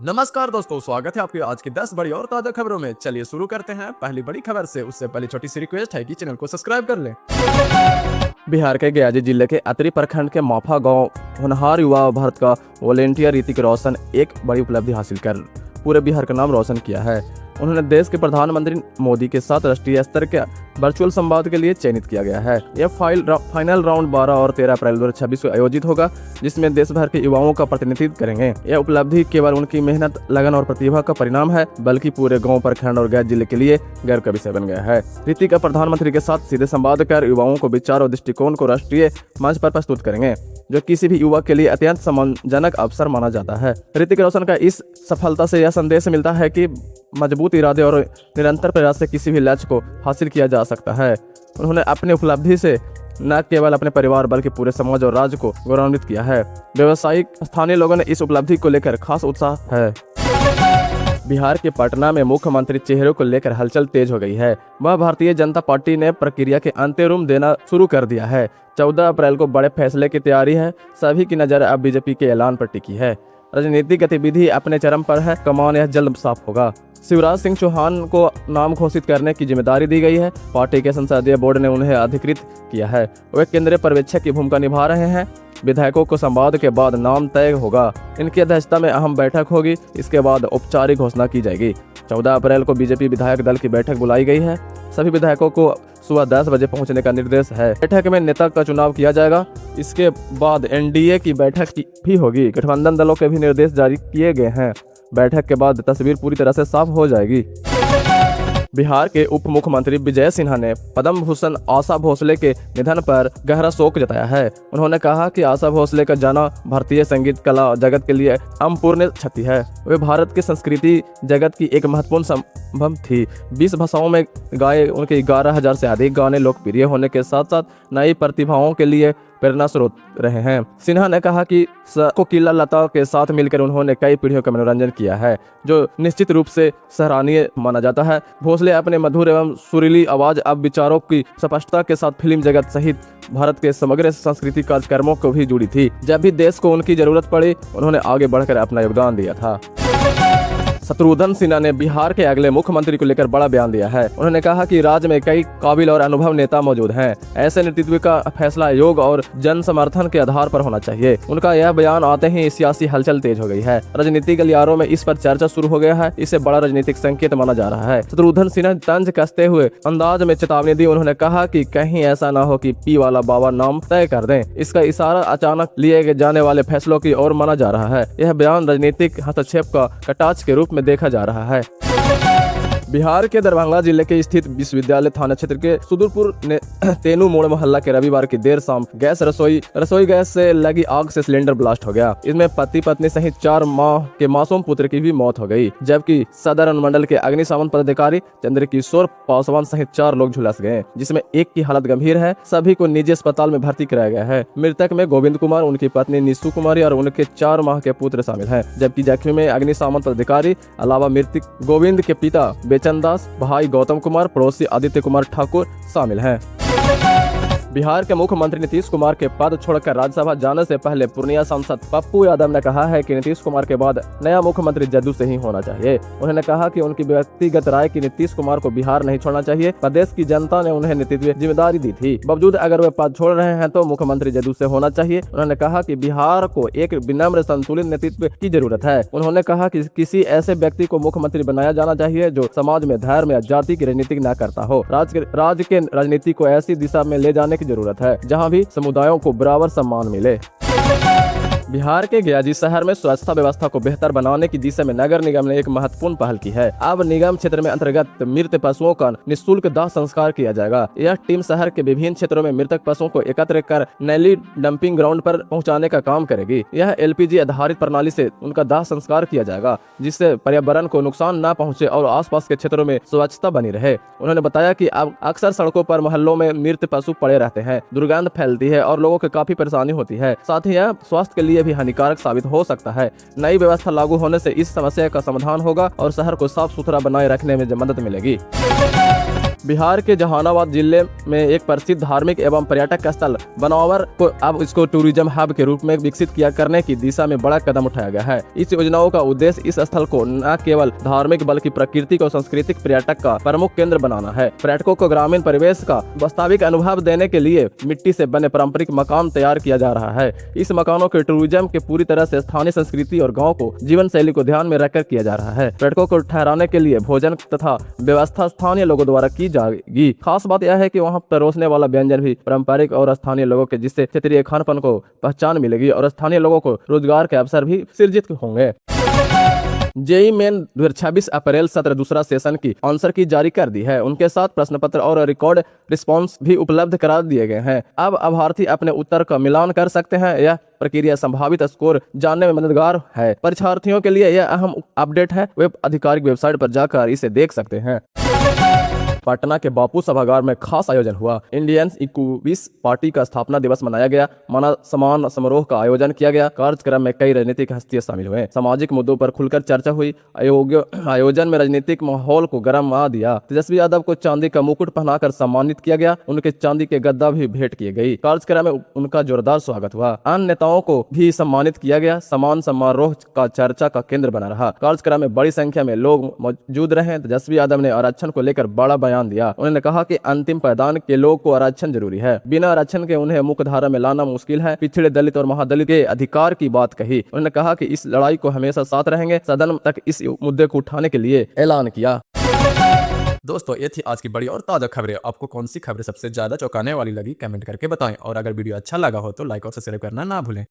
नमस्कार दोस्तों, स्वागत है आपके आज की 10 बड़ी और ताजा खबरों में। चलिए शुरू करते हैं पहली बड़ी खबर से। उससे पहले छोटी सी रिक्वेस्ट है कि चैनल को सब्सक्राइब कर लें। बिहार के गयाजी जिले के अतरी प्रखंड के माफा गांव होनहार युवा भारत का वॉलेंटियर ऋतिक रोशन एक बड़ी उपलब्धि हासिल कर पूरे बिहार का नाम रोशन किया है। उन्होंने देश के प्रधानमंत्री मोदी के साथ राष्ट्रीय स्तर के वर्चुअल संवाद के लिए चयनित किया गया है। यह फाइनल राउंड 12 और 13 अप्रैल 2026 को आयोजित होगा, जिसमें देश भर के युवाओं का प्रतिनिधित्व करेंगे। यह उपलब्धि केवल उनकी मेहनत, लगन और प्रतिभा का परिणाम है, बल्कि पूरे गांव, प्रखंड और गया जिले के लिए गर्व का विषय बन गया है। ऋतिक का प्रधानमंत्री के साथ सीधे संवाद कर युवाओं को विचार और दृष्टिकोण को राष्ट्रीय मंच पर प्रस्तुत करेंगे, जो किसी भी युवा के लिए अत्यंत सम्मानजनक अवसर माना जाता है। ऋतिक रोशन का इस सफलता से यह संदेश मिलता है कि मजबूत इरादे और निरंतर प्रयास से किसी भी लक्ष्य को हासिल किया जा सकता है। उन्होंने अपनी उपलब्धि से न केवल अपने परिवार बल्कि पूरे समाज और राज्य को गौरवान्वित किया है। व्यावसायिक स्थानीय लोगों ने इस उपलब्धि को लेकर खास उत्साह है। बिहार के पटना में मुख्यमंत्री चेहरे को लेकर हलचल तेज हो गई है। वह भारतीय जनता पार्टी ने प्रक्रिया के अंतिम रूप देना शुरू कर दिया है। 14 अप्रैल को बड़े फैसले की तैयारी है। सभी की नजर अब बीजेपी के ऐलान पर टिकी है। राजनीतिक गतिविधि अपने चरम पर है। कमान यह जल्द साफ होगा। शिवराज सिंह चौहान को नाम घोषित करने की जिम्मेदारी दी गई है। पार्टी के संसदीय बोर्ड ने उन्हें अधिकृत किया है। वे केंद्रीय पर्यवेक्षक की भूमिका निभा रहे हैं। विधायकों को संवाद के बाद नाम तय होगा। इनकी अध्यक्षता में अहम बैठक होगी। इसके बाद औपचारिक घोषणा की जाएगी। 14 अप्रैल को बीजेपी विधायक दल की बैठक बुलाई गई है। सभी विधायकों को सुबह 10 बजे पहुंचने का निर्देश है। बैठक में नेता का चुनाव किया जाएगा। इसके बाद एनडीए की बैठक भी होगी। गठबंधन दलों के भी निर्देश जारी किए गए हैं। बैठक के बाद तस्वीर पूरी तरह से साफ हो जाएगी। बिहार के उप मुख्यमंत्री विजय सिन्हा ने पद्म भूषण आशा भोसले के निधन पर गहरा शोक जताया है। उन्होंने कहा कि आशा भोसले का जाना भारतीय संगीत कला जगत के लिए अपूर्णीय क्षति है। वे भारत की संस्कृति जगत की एक महत्वपूर्ण संबंध थी। 20 भाषाओं में गाए उनके 11,000 से अधिक गाने लोकप्रिय होने के साथ साथ नई प्रतिभाओं के लिए प्रेरणा स्रोत रहे हैं। सिन्हा ने कहा कि कोकिला लता के साथ मिलकर उन्होंने कई पीढ़ियों का मनोरंजन किया है, जो निश्चित रूप से सराहनीय माना जाता है। भोसले अपने मधुर एवं सुरीली आवाज अब विचारों की स्पष्टता के साथ फिल्म जगत सहित भारत के समग्र सांस्कृतिक कार्यक्रमों को भी जुड़ी थी। जब भी देश को उनकी जरूरत पड़ी, उन्होंने आगे बढ़कर अपना योगदान दिया था। शत्रुघ्न सिन्हा ने बिहार के अगले मुख्यमंत्री को लेकर बड़ा बयान दिया है। उन्होंने कहा कि राज्य में कई काबिल और अनुभव नेता मौजूद हैं। ऐसे नेतृत्व का फैसला योग और जन समर्थन के आधार पर होना चाहिए। उनका यह बयान आते ही सियासी हलचल तेज हो गई है। राजनीतिक गलियारों में इस पर चर्चा शुरू हो गया है। इसे बड़ा राजनीतिक संकेत माना जा रहा है। शत्रुघ्न सिन्हा तंज कसते हुए अंदाज में चेतावनी दी। उन्होंने कहा कि कहीं ऐसा न हो कि पी वाला बाबा नाम तय कर दें। इसका इशारा अचानक लिए जाने वाले फैसलों की ओर माना जा रहा है। यह बयान राजनीतिक हस्तक्षेप का कटाक्ष के रूप में देखा जा रहा है। बिहार के दरभंगा जिले के स्थित विश्वविद्यालय थाना क्षेत्र के सुदूरपुर तेनू मोड़ मोहल्ला के रविवार की देर शाम रसोई गैस से लगी आग से सिलेंडर ब्लास्ट हो गया। इसमें पति पत्नी सहित 4 माह के मासूम पुत्र की भी मौत हो गई, जबकि सदर अनुमंडल के अग्निशमन पदाधिकारी चंद्रकिशोर पासवान सहित 4 लोग झुलस गए, जिसमें एक की हालत गंभीर है। सभी को निजी अस्पताल में भर्ती कराया गया है। मृतक में गोविंद कुमार, उनकी पत्नी निशु कुमारी और उनके 4 माह के पुत्र शामिल हैं, जबकि जख्मी में अग्निशमन पदाधिकारी अलावा मृतक गोविंद के पिता चंदास, भाई गौतम कुमार, पड़ोसी आदित्य कुमार ठाकुर शामिल हैं। बिहार के मुख्यमंत्री नीतीश कुमार के पद छोड़कर राज्यसभा जाने से पहले पूर्णिया सांसद पप्पू यादव ने कहा है कि नीतीश कुमार के बाद नया मुख्यमंत्री जदयू से ही होना चाहिए। उन्होंने कहा कि उनकी व्यक्तिगत राय की नीतीश कुमार को बिहार नहीं छोड़ना चाहिए। प्रदेश की जनता ने उन्हें नेतृत्व जिम्मेदारी दी थी। बावजूद अगर वे पद छोड़ रहे हैं तो मुख्यमंत्री जदयू से होना चाहिए। उन्होंने कहा कि बिहार को एक विनम्र संतुलित नेतृत्व की जरूरत है। उन्होंने कहा कि किसी ऐसे व्यक्ति को मुख्यमंत्री बनाया जाना चाहिए जो समाज में धर्म या जाति की राजनीति न करता हो। राज्य के राजनीति को ऐसी दिशा में ले जाने की जरूरत है जहां भी समुदायों को बराबर सम्मान मिले। बिहार के गयाजी शहर में स्वच्छता व्यवस्था को बेहतर बनाने की दिशा में नगर निगम ने एक महत्वपूर्ण पहल की है। अब निगम क्षेत्र में अंतर्गत मृत पशुओं का निःशुल्क दाह संस्कार किया जाएगा। यह टीम शहर के विभिन्न क्षेत्रों में मृतक पशुओं को एकत्र कर नैली डंपिंग ग्राउंड पर पहुंचाने का काम करेगी। यह LPG आधारित प्रणाली से उनका दाह संस्कार किया जाएगा, जिससे पर्यावरण को नुकसान न पहुंचे और आसपास के क्षेत्रों में स्वच्छता बनी रहे। उन्होंने बताया कि अब अक्सर सड़कों पर मोहल्लों में मृत पशु पड़े रहते हैं, दुर्गंध फैलती है और लोगों को काफी परेशानी होती है। साथ ही यह स्वास्थ्य के लिए भी हानिकारक साबित हो सकता है। नई व्यवस्था लागू होने से इस समस्या का समाधान होगा और शहर को साफ सुथरा बनाए रखने में मदद मिलेगी। बिहार के जहानाबाद जिले में एक प्रसिद्ध धार्मिक एवं पर्यटक स्थल बनावर को अब इसको टूरिज्म हब के रूप में विकसित किया करने की दिशा में बड़ा कदम उठाया गया है। इस योजनाओं का उद्देश्य इस स्थल को न केवल धार्मिक बल्कि प्राकृतिक और सांस्कृतिक पर्यटक का प्रमुख केंद्र बनाना है। पर्यटकों को ग्रामीण परिवेश का वास्तविक अनुभव देने के लिए मिट्टी से बने पारंपरिक मकान तैयार किया जा रहा है। इस मकानों के टूरिज्म के पूरी तरह से स्थानीय संस्कृति और गाँव को जीवन शैली को ध्यान में रखकर किया जा रहा है। पर्यटकों को ठहराने के लिए भोजन तथा व्यवस्था स्थानीय लोगों द्वारा की जाएगी। खास बात यह है कि वहां परोसने वाला व्यंजन भी पारंपरिक और स्थानीय लोगों के, जिससे क्षेत्रीय खानपान को पहचान मिलेगी और स्थानीय लोगों को रोजगार के अवसर भी सृजित होंगे। जेई मेन 2026 अप्रैल सत्र दूसरा सेशन की आंसर की जारी कर दी है। उनके साथ प्रश्न पत्र और रिकॉर्ड रिस्पांस भी उपलब्ध करा दिए गए हैं। अब अभ्यर्थी अपने उत्तर का मिलान कर सकते हैं। यह प्रक्रिया संभावित स्कोर जानने में मददगार है। परीक्षार्थियों के लिए यह अहम अपडेट है। वे आधिकारिक वेबसाइट पर जाकर इसे देख सकते हैं। पटना के बापू सभागार में खास आयोजन हुआ। इंडियन इक्विस पार्टी का स्थापना दिवस मनाया गया। माना सम्मान समारोह का आयोजन किया गया। कार्यक्रम में कई राजनीतिक हस्तियां शामिल हुए। सामाजिक मुद्दों पर खुलकर चर्चा हुई। आयोजन में राजनीतिक माहौल को गरमा दिया। तेजस्वी यादव को चांदी का मुकुट पहनाकर सम्मानित किया गया। उनके चांदी के गद्दा भी भेंट किए गई। कार्यक्रम में उनका जोरदार स्वागत हुआ। अन्य नेताओं को भी सम्मानित किया गया। सम्मान समारोह का चर्चा का केंद्र बना रहा। कार्यक्रम में बड़ी संख्या में लोग मौजूद रहे। तेजस्वी यादव ने आरक्षण को लेकर बड़ा बयान दिया। उन्होंने कहा कि अंतिम पायदान के लोग को आरक्षण जरूरी है। बिना आरक्षण के उन्हें मुख्य धारा में लाना मुश्किल है। पिछड़े दलित और महादलित के अधिकार की बात कही। उन्होंने कहा कि इस लड़ाई को हमेशा साथ रहेंगे। सदन तक इस मुद्दे को उठाने के लिए ऐलान किया। दोस्तों, ये थी आज की बड़ी और ताजा खबरें। आपको कौन सी खबरें सबसे ज्यादा चौंकाने वाली लगी कमेंट करके बताएं। और अगर वीडियो अच्छा लगा हो तो लाइक और सब्सक्राइब करना ना भूलें।